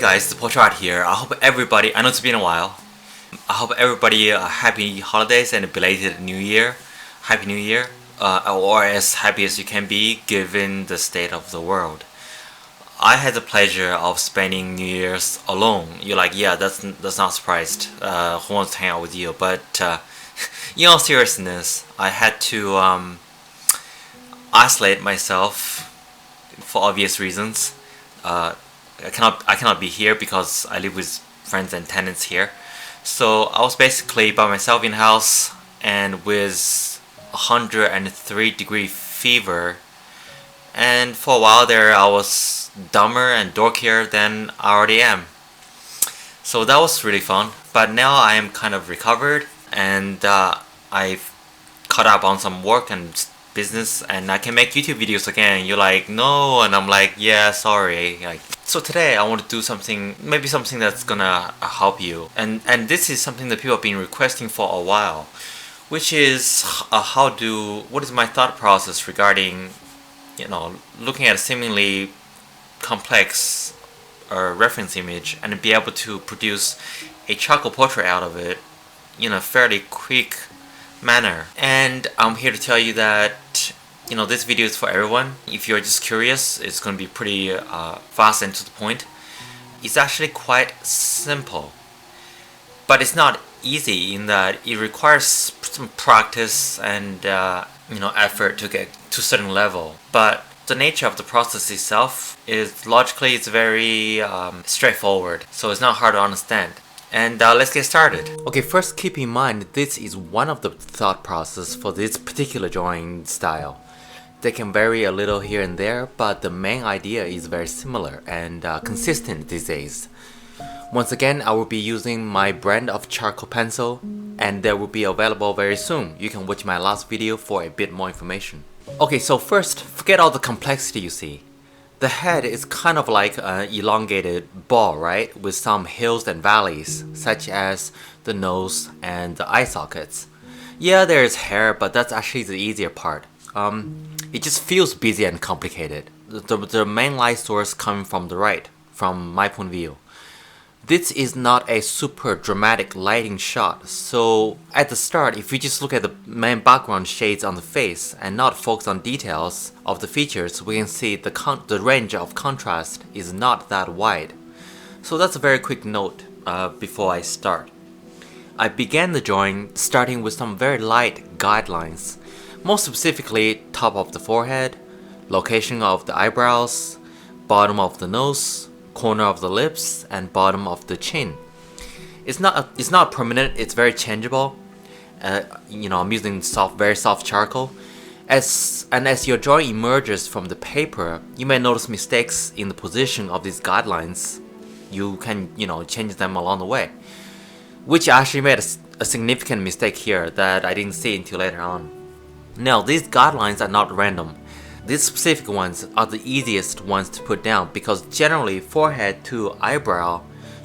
guys, the Portrait Art here. I hope everybody, I know it's been a while. I hope everybody happy holidays and a belated New Year. Happy New Year. Or as happy as you can be given the state of the world. I had the pleasure of spending New Year's alone. You're like, yeah, that's not surprised. Who wants to hang out with you? But in all seriousness, I had to isolate myself for obvious reasons. I cannot be here because I live with friends and tenants here. So I was basically by myself in the house, and with 103-degree fever. And for a while there, I was dumber and dorkier than I already am. So that was really fun. But now I am kind of recovered, and I've caught up on some work and business, and I can make YouTube videos again. You're like, no, and I'm like, yeah, sorry. So today I want to do something, maybe something that's gonna help you. And this is something that people have been requesting for a while, which is what is my thought process regarding, looking at a seemingly complex reference image and be able to produce a charcoal portrait out of it in a fairly quick manner. And I'm here to tell you that this video is for everyone. If you're just curious, it's going to be pretty fast and to the point. It's actually quite simple, but it's not easy in that it requires some practice and effort to get to a certain level. But the nature of the process itself is logically it's very straightforward, so it's not hard to understand. And let's get started. Okay, first keep in mind this is one of the thought process for this particular drawing style. They can vary a little here and there, but the main idea is very similar and consistent these days. Once again, I will be using my brand of charcoal pencil, and they will be available very soon. You can watch my last video for a bit more information. Okay, so first, forget all the complexity you see. The head is kind of like an elongated ball, right? With some hills and valleys, such as the nose and the eye sockets. Yeah, there is hair, but that's actually the easier part. It just feels busy and complicated. The main light source coming from the right, from my point of view. This is not a super dramatic lighting shot, so at the start, if you just look at the main background shades on the face and not focus on details of the features, we can see the range of contrast is not that wide. So that's a very quick note before I start. I began the drawing starting with some very light guidelines, most specifically top of the forehead, location of the eyebrows, bottom of the nose, corner of the lips, and bottom of the chin. It's not permanent, it's very changeable. I'm using very soft charcoal. As your drawing emerges from the paper, you may notice mistakes in the position of these guidelines. You can change them along the way, which I actually made a significant mistake here that I didn't see until later on. Now, these guidelines are not random. These specific ones are the easiest ones to put down because generally forehead to eyebrow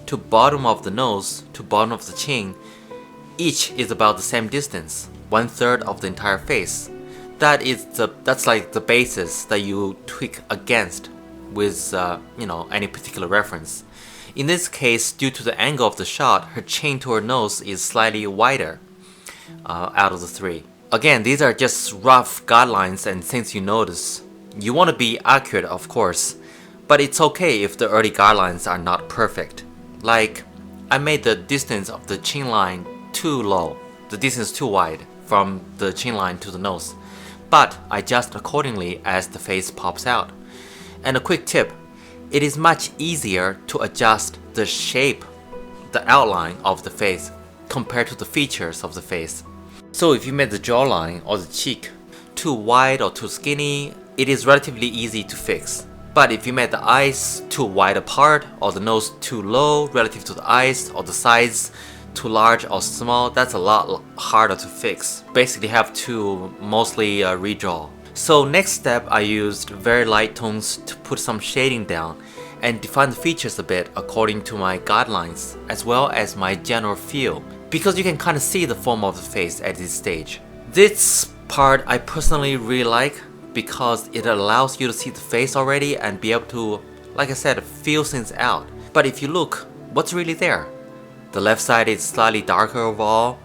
to bottom of the nose to bottom of the chin, each is about the same distance, 1/3 of the entire face. That's like the basis that you tweak against with any particular reference. In this case, due to the angle of the shot, her chin to her nose is slightly wider out of the three. Again, these are just rough guidelines and things you notice. You want to be accurate, of course, but it's okay if the early guidelines are not perfect. Like, I made the distance of the chin line too low, the distance too wide from the chin line to the nose, but I adjust accordingly as the face pops out. And a quick tip, it is much easier to adjust the shape, the outline of the face compared to the features of the face. So if you made the jawline or the cheek too wide or too skinny, it is relatively easy to fix. But if you made the eyes too wide apart or the nose too low relative to the eyes or the sides too large or small, that's a lot harder to fix. Basically have to mostly redraw. So next step, I used very light tones to put some shading down and define the features a bit according to my guidelines as well as my general feel, because you can kind of see the form of the face at this stage. This part I personally really like because it allows you to see the face already and be able to, like I said, feel things out. But if you look, what's really there? The left side is slightly darker overall.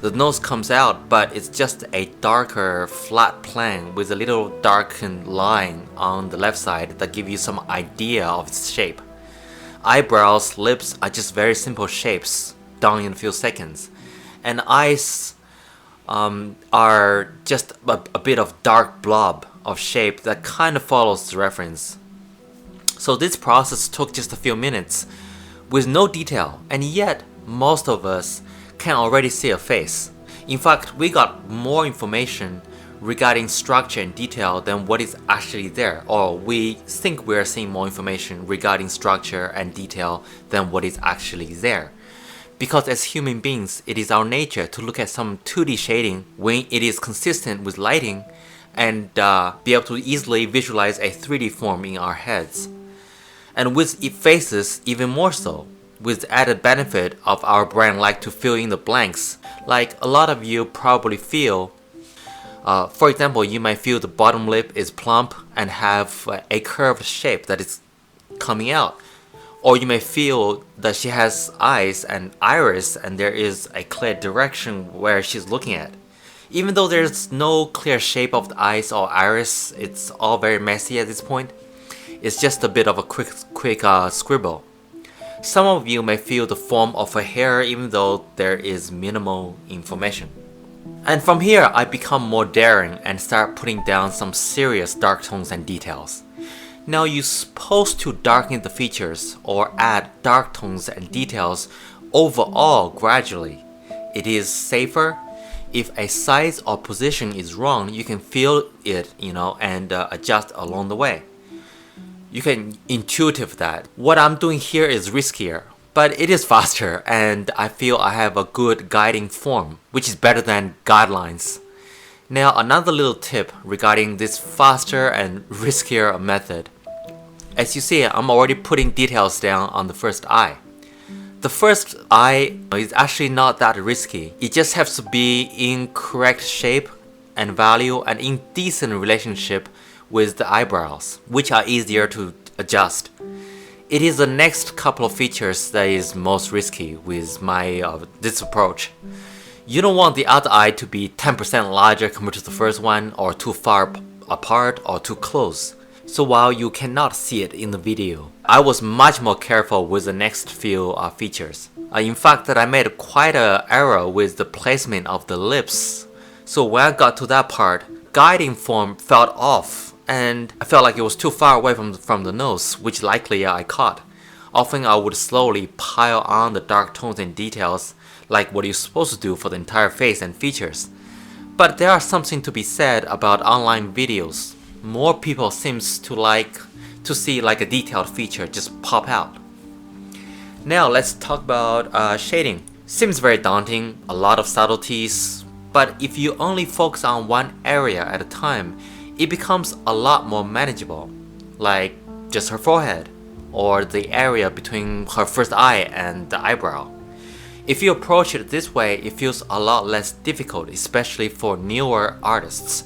The nose comes out, but it's just a darker flat plane with a little darkened line on the left side that give you some idea of its shape. Eyebrows, lips are just very simple shapes done in a few seconds. And eyes are just a bit of dark blob of shape that kind of follows the reference. So this process took just a few minutes with no detail, and yet most of us can already see a face. In fact, we got more information regarding structure and detail than what is actually there, or we think we're seeing more information regarding structure and detail than what is actually there. Because as human beings, it is our nature to look at some 2D shading when it is consistent with lighting and be able to easily visualize a 3D form in our heads. And with faces, even more so, with the added benefit of our brain like to fill in the blanks. Like a lot of you probably feel, for example, you might feel the bottom lip is plump and have a curved shape that is coming out. Or you may feel that she has eyes and iris and there is a clear direction where she's looking at. Even though there's no clear shape of the eyes or iris, it's all very messy at this point. It's just a bit of a quick scribble. Some of you may feel the form of a hair even though there is minimal information. And from here, I become more daring and start putting down some serious dark tones and details. Now you're supposed to darken the features or add dark tones and details overall gradually. It is safer. If a size or position is wrong, you can feel it, and adjust along the way. You can intuitive that. What I'm doing here is riskier, but it is faster and I feel I have a good guiding form, which is better than guidelines. Now another little tip regarding this faster and riskier method. As you see, I'm already putting details down on the first eye. The first eye is actually not that risky. It just has to be in correct shape and value and in decent relationship with the eyebrows, which are easier to adjust. It is the next couple of features that is most risky with this approach. You don't want the other eye to be 10% larger compared to the first one, or too far apart, or too close. So while you cannot see it in the video, I was much more careful with the next few features. In fact, I made quite an error with the placement of the lips. So when I got to that part, guiding form felt off. And I felt like it was too far away from the nose, which likely I caught. Often I would slowly pile on the dark tones and details like what you're supposed to do for the entire face and features. But there are something to be said about online videos. More people seems to like to see like a detailed feature just pop out. Now let's talk about shading. Seems very daunting, a lot of subtleties, but if you only focus on one area at a time, it becomes a lot more manageable, like just her forehead, or the area between her first eye and the eyebrow. If you approach it this way, it feels a lot less difficult, especially for newer artists.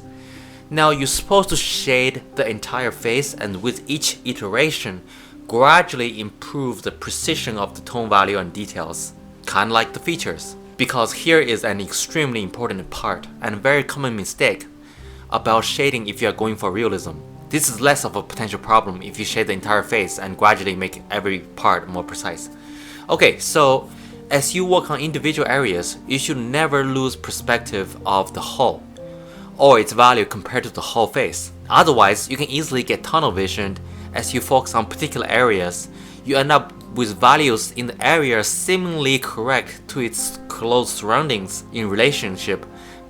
Now you're supposed to shade the entire face and with each iteration, gradually improve the precision of the tone value and details, kinda like the features. Because here is an extremely important part and a very common mistake about shading if you are going for realism. This is less of a potential problem if you shade the entire face and gradually make every part more precise. Okay, so as you work on individual areas, you should never lose perspective of the whole, or its value compared to the whole face. Otherwise, you can easily get tunnel visioned as you focus on particular areas. You end up with values in the area seemingly correct to its close surroundings in relationship,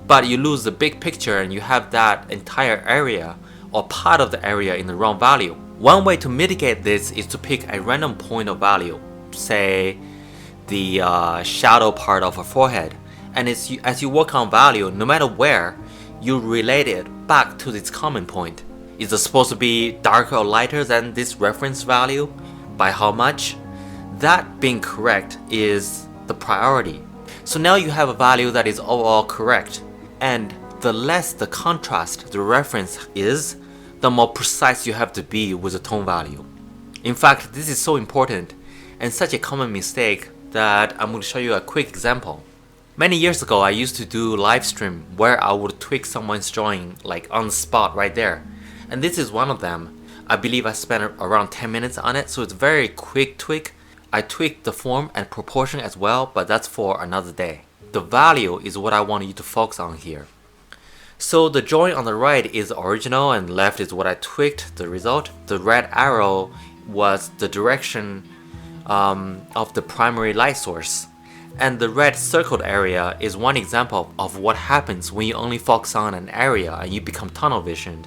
but you lose the big picture and you have that entire area or part of the area in the wrong value. One way to mitigate this is to pick a random point of value, say the shadow part of her forehead, and as you work on value, no matter where, you relate it back to its common point. Is it supposed to be darker or lighter than this reference value? By how much? That being correct is the priority. So now you have a value that is overall correct, and the less the contrast the reference is, the more precise you have to be with the tone value. In fact, this is so important. and such a common mistake that I'm going to show you a quick example. Many years ago, I used to do live stream where I would tweak someone's drawing like on the spot right there. And this is one of them. I believe I spent around 10 minutes on it, so it's a very quick tweak. I tweaked the form and proportion as well, but that's for another day. The value is what I want you to focus on here. So the drawing on the right is original and left is what I tweaked, the result. The red arrow was the direction of the primary light source. And the red circled area is one example of what happens when you only focus on an area and you become tunnel visioned,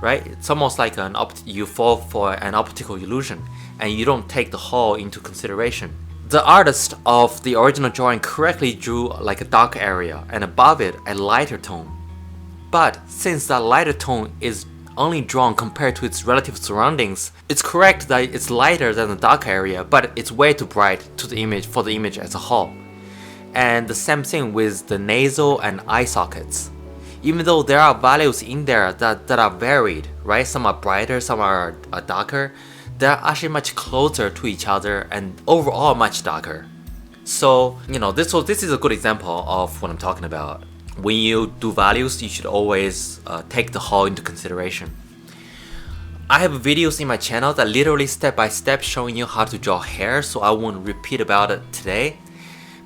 right? It's almost like you fall for an optical illusion and you don't take the whole into consideration. The artist of the original drawing correctly drew like a dark area and above it a lighter tone. But since that lighter tone is only drawn compared to its relative surroundings, it's correct that it's lighter than the dark area, but it's way too bright to the image for the image as a whole. And the same thing with the nasal and eye sockets. Even though there are values in there that are varied, right? Some are brighter, some are darker. They're actually much closer to each other and overall much darker. So, this is a good example of what I'm talking about. When you do values, you should always take the whole into consideration. I have videos in my channel that literally step by step showing you how to draw hair, so I won't repeat about it today.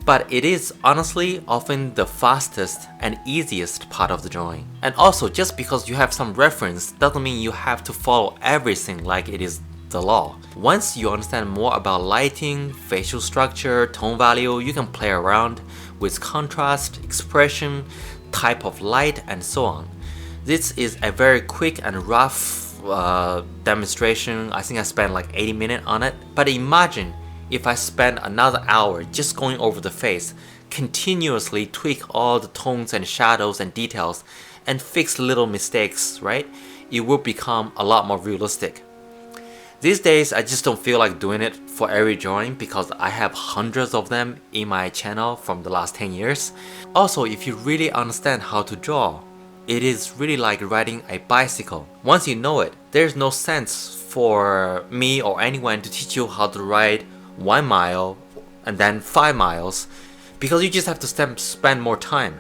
But it is honestly often the fastest and easiest part of the drawing. And also, just because you have some reference doesn't mean you have to follow everything like it is the law. Once you understand more about lighting, facial structure, tone value, you can play around with contrast, expression, type of light, and so on. This is a very quick and rough demonstration. I think I spent like 80 minutes on it. But imagine if I spend another hour just going over the face, continuously tweak all the tones and shadows and details, and fix little mistakes, right? It will become a lot more realistic. These days, I just don't feel like doing it for every drawing because I have hundreds of them in my channel from the last 10 years. Also, if you really understand how to draw, it is really like riding a bicycle. Once you know it, there's no sense for me or anyone to teach you how to ride 1 mile and then 5 miles because you just have to spend more time.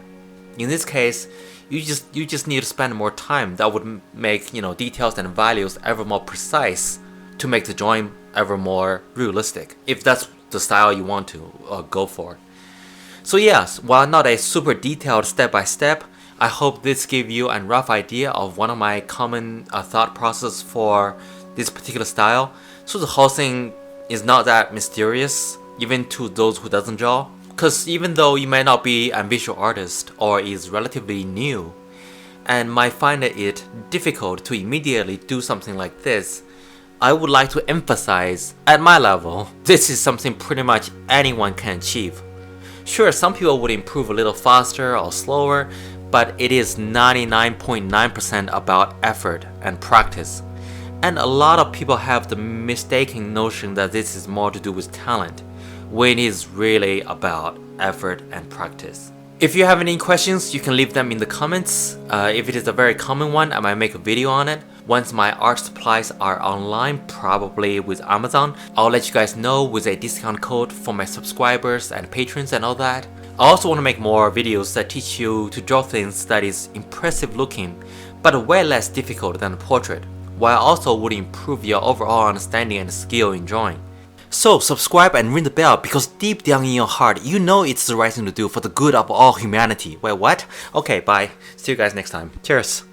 In this case, you just need to spend more time. That would make details and values ever more precise to make the drawing ever more realistic, if that's the style you want to go for. So yes, while not a super detailed step-by-step, I hope this gave you a rough idea of one of my common thought process for this particular style. So the whole thing is not that mysterious, even to those who doesn't draw. Because even though you may not be a visual artist or is relatively new, and might find it difficult to immediately do something like this, I would like to emphasize, at my level, this is something pretty much anyone can achieve. Sure, some people would improve a little faster or slower, but it is 99.9% about effort and practice. And a lot of people have the mistaken notion that this is more to do with talent, when it is really about effort and practice. If you have any questions, you can leave them in the comments. If it is a very common one, I might make a video on it. Once my art supplies are online, probably with Amazon, I'll let you guys know with a discount code for my subscribers and patrons and all that. I also want to make more videos that teach you to draw things that is impressive looking, but way less difficult than a portrait, while also would improve your overall understanding and skill in drawing. So subscribe and ring the bell because deep down in your heart, you know it's the right thing to do for the good of all humanity. Wait, what? Okay, bye. See you guys next time. Cheers.